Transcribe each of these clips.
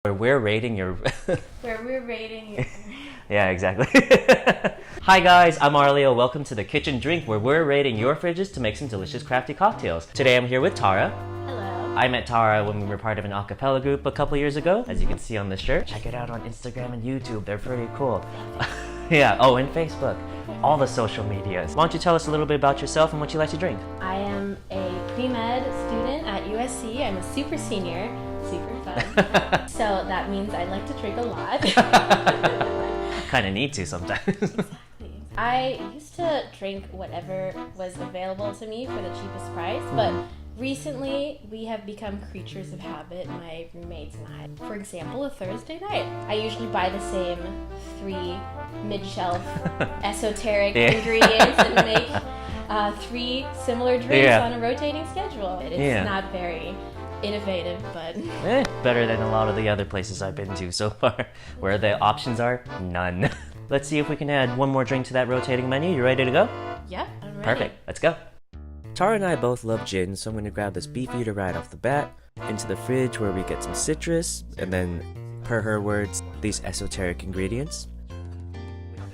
Where we're rating your... Where we're rating your... Yeah, exactly. Hi guys, I'm Arleo. Welcome to the Kitchen Drink, where we're rating your fridges to make some delicious crafty cocktails. Today I'm here with Tara. Hello. I met Tara when we were part of an a cappella group a couple years ago, as you can see on the shirt. Check it out on Instagram and YouTube, they're pretty cool. Yeah, oh, and Facebook. All the social medias. Why don't you tell us a little bit about yourself and what you like to drink? I am a pre-med student at USC. I'm a super senior. Super fun. So that means I like to drink a lot. Kind of need to sometimes. Exactly. I used to drink whatever was available to me for the cheapest price, but recently we have become creatures of habit, my roommates and I. For example, a Thursday night, I usually buy the same 3 mid-shelf esoteric ingredients and make 3 similar drinks on a rotating schedule. It's not very innovative, but better than a lot of the other places I've been to so far, where the options are none. Let's see if we can add one more drink to that rotating menu. You ready to go? Yeah, I'm ready. Perfect, let's go. Tara and I both love gin, so I'm going to grab this Beefeater right off the bat, into the fridge where we get some citrus, and then, per her words, these esoteric ingredients.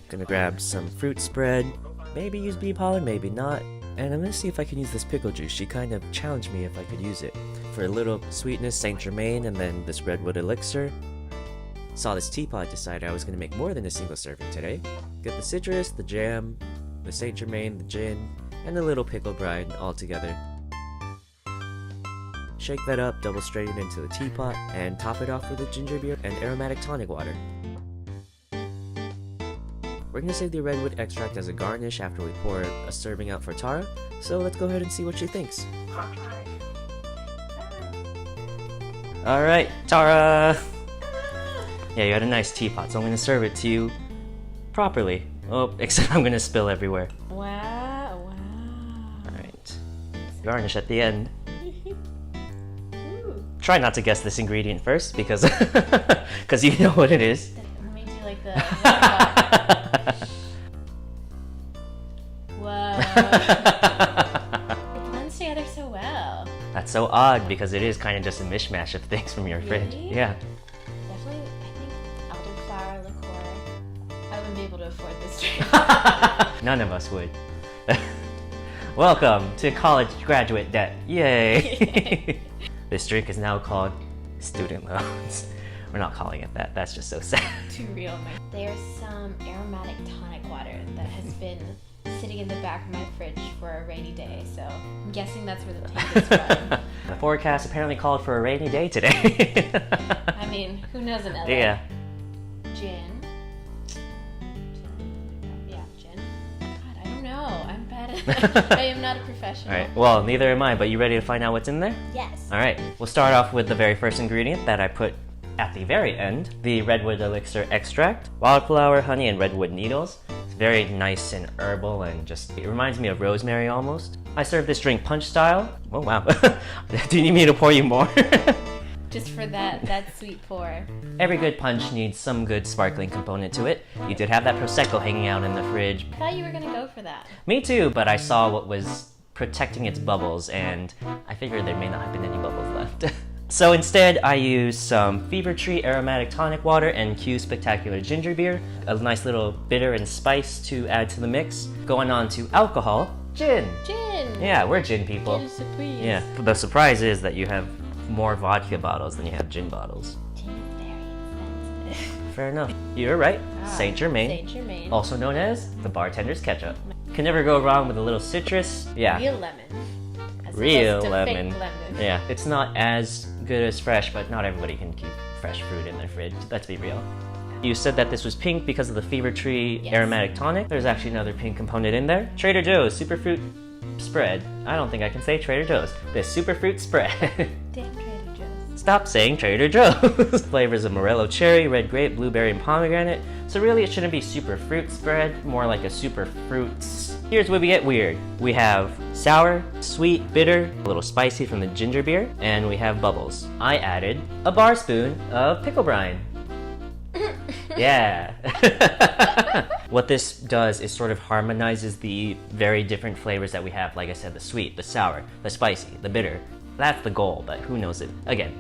Gonna grab some fruit spread, maybe use bee pollen, maybe not. And I'm gonna see if I can use this pickle juice. She kind of challenged me if I could use it. For a little sweetness, Saint Germain, and then this redwood elixir. Saw this teapot, decided I was gonna make more than a single serving today. Get the citrus, the jam, the Saint Germain, the gin, and a little pickle brine all together. Shake that up, double strain it into the teapot, and top it off with a ginger beer and aromatic tonic water. We're gonna save the redwood extract as a garnish after we pour a serving out for Tara, so let's go ahead and see what she thinks. Alright, Tara! Yeah, you had a nice teapot, so I'm gonna serve it to you properly. Oh, except I'm gonna spill everywhere. Wow. Alright. Garnish at the end. Try not to guess this ingredient first, because because you know what it is. Let me do like the... Whoa. It blends together so well. That's so odd, because it is kind of just a mishmash of things from your fridge. Yeah. Definitely, I think elderflower liqueur. I wouldn't be able to afford this drink. None of us would. Welcome to college graduate debt. Yay! This drink is now called student loans. We're not calling it that. That's just so sad. Too real, man. There's some aromatic tonic water that has been sitting in the back of my fridge for a rainy day, so I'm guessing that's where the tank is from. The forecast apparently called for a rainy day today. I mean, who knows in LA? Yeah. Gin. Yeah, gin. God, I don't know. I'm bad at I am not a professional. Alright, well, neither am I, but you ready to find out what's in there? Yes. Alright, we'll start off with the very first ingredient that I put at the very end, the redwood elixir extract, wildflower, honey, and redwood needles. It's very nice and herbal, and just, it reminds me of rosemary almost. I serve this drink punch style. Oh wow. Do you need me to pour you more? Just for that sweet pour. Every good punch needs some good sparkling component to it. You did have that Prosecco hanging out in the fridge. I thought you were gonna go for that. Me too, but I saw what was protecting its bubbles, and I figured there may not have been any bubbles left. So instead, I used some Fever Tree aromatic tonic water and Q Spectacular ginger beer, a nice little bitter and spice to add to the mix. Going on to alcohol, gin. Gin. Yeah, we're gin people. Gin surprise. Yeah, the surprise is that you have more vodka bottles than you have gin bottles. Gin is very expensive. Fair enough. You're right. Saint Germain. Saint Germain. Also known as the bartender's ketchup. Can never go wrong with a little citrus. Yeah. Real lemon. Real lemon. Fake lemon. Yeah, it's not as good as fresh, but not everybody can keep fresh fruit in their fridge. Let's be real. You said that this was pink because of the Fever Tree aromatic tonic. There's actually another pink component in there. Trader Joe's Superfruit Spread. I don't think I can say Trader Joe's. The Superfruit Spread. Damn Trader Joe's. Stop saying Trader Joe's. Flavors of Morello cherry, red grape, blueberry, and pomegranate. So really it shouldn't be super fruit spread, more like a super fruits. Here's where we get weird. We have sour, sweet, bitter, a little spicy from the ginger beer, and we have bubbles. I added a bar spoon of pickle brine. Yeah. What this does is sort of harmonizes the very different flavors that we have. Like I said, the sweet, the sour, the spicy, the bitter. That's the goal, but who knows it? Again,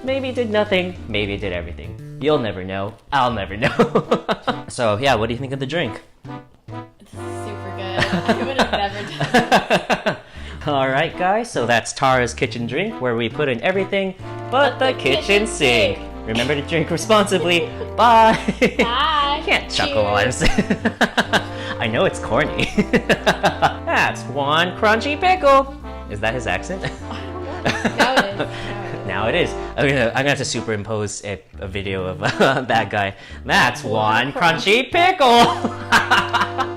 Maybe it did nothing, maybe it did everything. You'll never know, I'll never know. So yeah, what do you think of the drink? This is super good. I would have never done this. Alright guys, so that's Tara's kitchen drink, where we put in everything but the kitchen sink. Remember to drink responsibly. Bye! Bye! You can't chuckle while I'm saying. I know it's corny. That's one crunchy pickle. Is that his accent? I don't know. Now it is. Now it is. I'm gonna have to superimpose a video of that guy. That's one crunchy pickle.